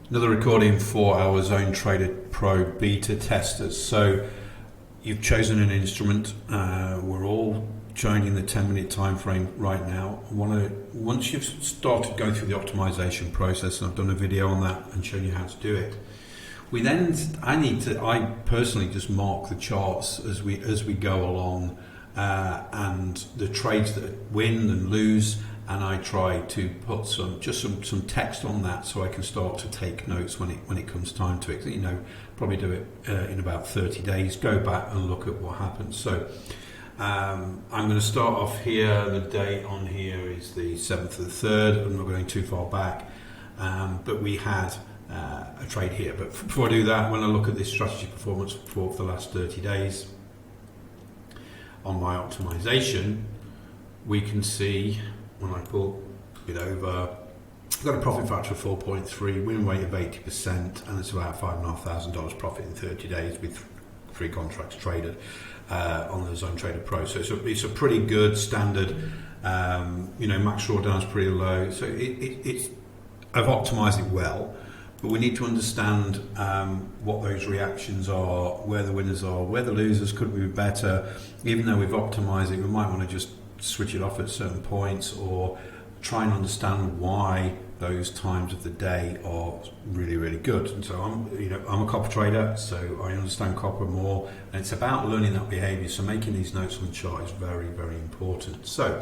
Another recording for our Zone Trader Pro beta testers. So you've chosen an instrument. We're all joining the 10-minute time frame right now. Once you've started going through the optimization process, and I've done a video on that and shown you how to do it, I personally just mark the charts as we go along, and the trades that win and lose, and I try to put some text on that so I can start to take notes when it comes time to it. Probably do it in about 30 days. Go back and look at what happens. So I'm going to start off here. The date on here is the 7th of the 3rd. I'm not going too far back, but we had a trade here. But before I do that, when I look at this strategy performance for the last 30 days on my optimization, we can see when I pull it over, I've got a profit factor of 4.3, win rate of 80%, and it's about $5,500 profit in 30 days with 3 contracts traded on the Zone Trader Pro. So it's a pretty good standard. Max drawdown is pretty low. So I've optimized it well, but we need to understand what those reactions are, where the winners are, where the losers could be better. Even though we've optimized it, we might want to just switch it off at certain points, or try and understand why those times of the day are really, really good. And so I'm a copper trader, so I understand copper more, and it's about learning that behavior. So making these notes on the chart is very, very important. So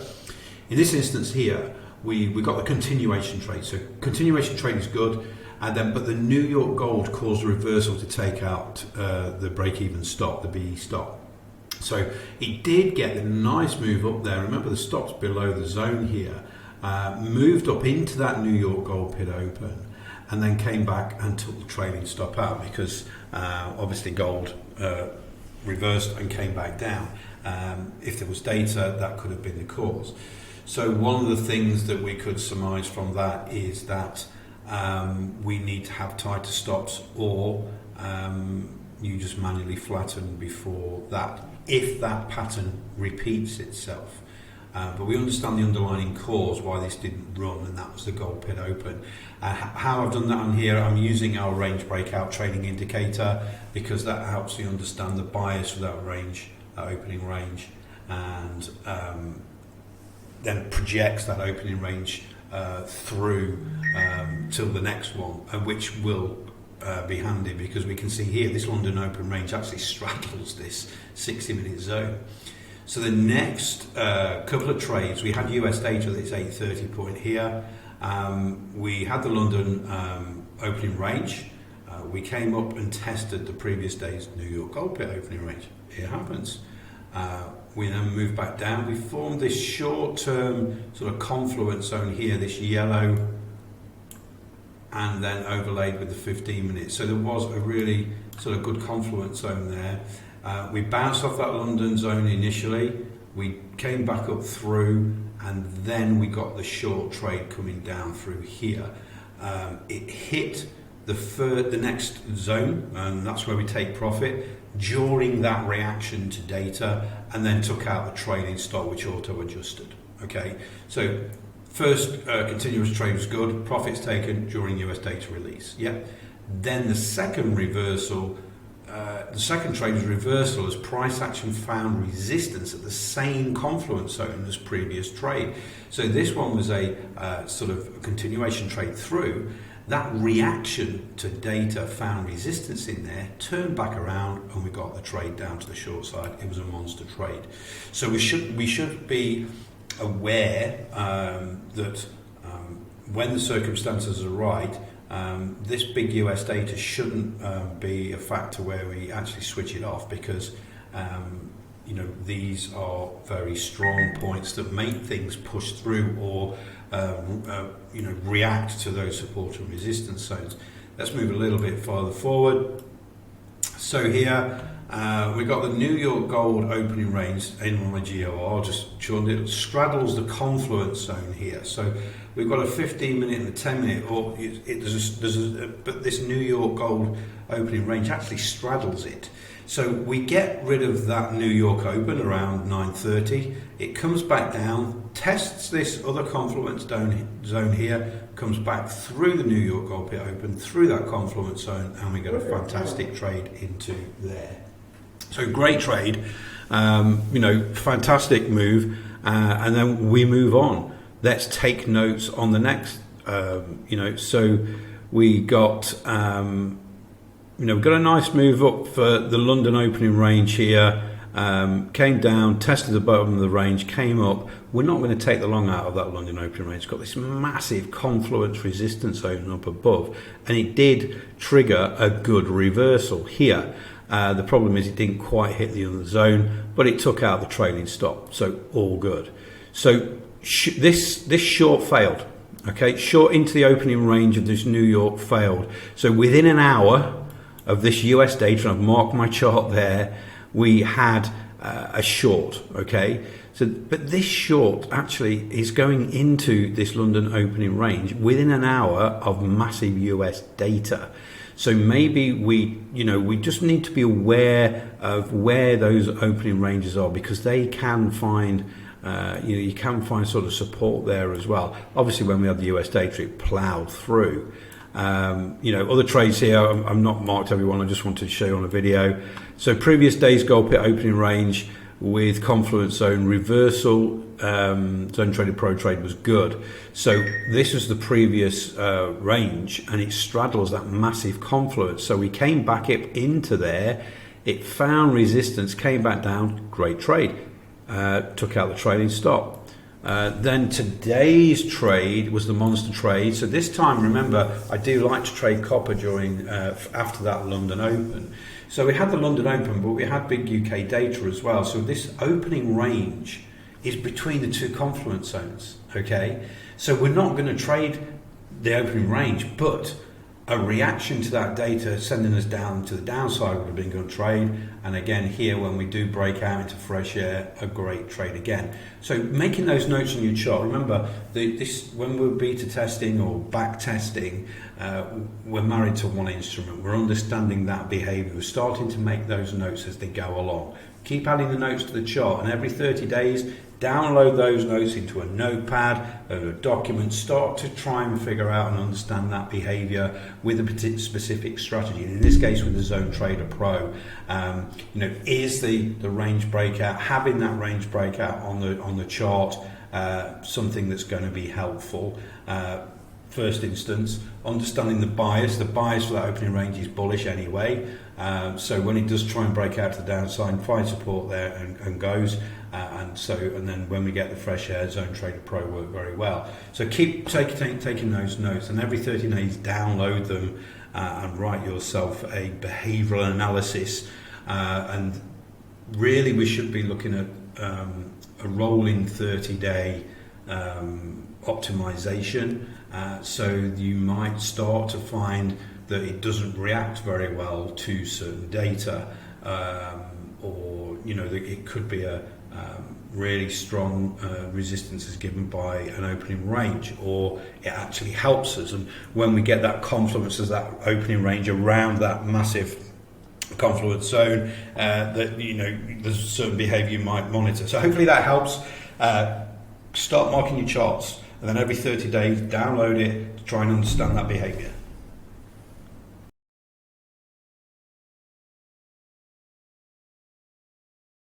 in this instance here, we got the continuation trade. So continuation trade is good, but the New York Gold caused a reversal to take out the break-even stop, the BE stop. So it did get a nice move up there. Remember, the stop's below the zone here. Moved up into that New York Gold pit open, and then came back and took the trailing stop out because obviously gold reversed and came back down. If there was data, that could have been the cause. So one of the things that we could surmise from that is that we need to have tighter stops, or you just manually flatten before that, if that pattern repeats itself. But we understand the underlying cause why this didn't run, and that was the gold pit open. How I've done that on here, I'm using our range breakout trading indicator, because that helps you understand the bias of that range, that opening range, and then projects that opening range through till the next one, which will be handy, because we can see here this London open range actually straddles this 60-minute zone. So the next couple of trades, we had US data at this 8:30 point here. We had the London opening range. We came up and tested the previous day's New York Gold pit opening range. It happens. We then moved back down. We formed this short-term sort of confluence zone here, this yellow, and then overlaid with the 15 minutes. So there was a really sort of good confluence zone there. We bounced off that London zone initially. We came back up through, and then we got the short trade coming down through here. It hit the next zone, and that's where we take profit during that reaction to data, and then took out the trailing stop, which auto-adjusted. Okay, so first continuous trade was good, profits taken during US data release. Yep. Then the second reversal, the second trade was reversal as price action found resistance at the same confluence zone as previous trade. So this one was a sort of a continuation trade through. That reaction to data found resistance in there, turned back around, and we got the trade down to the short side. It was a monster trade. So we should be aware that when the circumstances are right, this big US data shouldn't be a factor where we actually switch it off, because these are very strong points that make things push through or react to those support and resistance zones. Let's move a little bit farther forward. So here we got the New York Gold opening range in my GOR, just showing it straddles the confluence zone here. So we've got a 15-minute and a 10-minute, but this New York Gold opening range actually straddles it. So we get rid of that New York open around 9:30. It comes back down, tests this other confluence zone here, comes back through the New York Gold Pit Open, through that confluence zone, and we get a fantastic trade into there. So great trade, fantastic move, and then we move on. Let's take notes on the next, so we got, we've got a nice move up for the London opening range here. Came down, tested the bottom of the range, came up. We're not going to take the long out of that London opening range. It's got this massive confluence resistance zone up above, and it did trigger a good reversal here. The problem is it didn't quite hit the other zone, but it took out the trailing stop, so all good. So this short failed. Okay, short into the opening range of this New York failed. So within an hour of this US data, and I've marked my chart there, we had a short, okay? But this short actually is going into this London opening range within an hour of massive US data. So maybe we just need to be aware of where those opening ranges are, because they can find, you can find sort of support there as well. Obviously, when we had the US data, it ploughed through. Other trades here, I'm not marked everyone, I just wanted to show you on a video. So previous day's gold pit opening range with confluence zone reversal, zone traded pro trade was good. So this was the previous range, and it straddles that massive confluence. So we came back up into there, it found resistance, came back down, great trade, took out the trailing stop. Then today's trade was the monster trade. So this time, remember, I do like to trade copper during after that London Open. So we had the London Open, but we had big UK data as well. So this opening range is between the two confluence zones. Okay, so we're not going to trade the opening range, but a reaction to that data sending us down to the downside would have been a good trade. And again, here when we do break out into fresh air, a great trade again. So making those notes on your chart, remember when we're beta testing or back testing, we're married to one instrument. We're understanding that behavior. We're starting to make those notes as they go along. Keep adding the notes to the chart, and every 30 days download those notes into a notepad or a document. Start to try and figure out and understand that behavior with a specific strategy. And in this case, with the Zone Trader Pro, is the range breakout, having that range breakout on the chart, something that's going to be helpful. First instance, understanding the bias. The bias for that opening range is bullish anyway. So when it does try and break out to the downside, find support there and goes. And then when we get the fresh air, Zone Trader Pro work very well. So keep taking those notes, and every 30 days download them and write yourself a behavioural analysis. And really, we should be looking at a rolling 30-day optimization. So you might start to find that it doesn't react very well to certain data, or that it could be a really strong resistance is given by an opening range, or it actually helps us. And when we get that confluence as that opening range around that massive confluence zone, there's certain behavior you might monitor. So hopefully that helps. Start marking your charts, and then every 30 days download it to try and understand that behavior.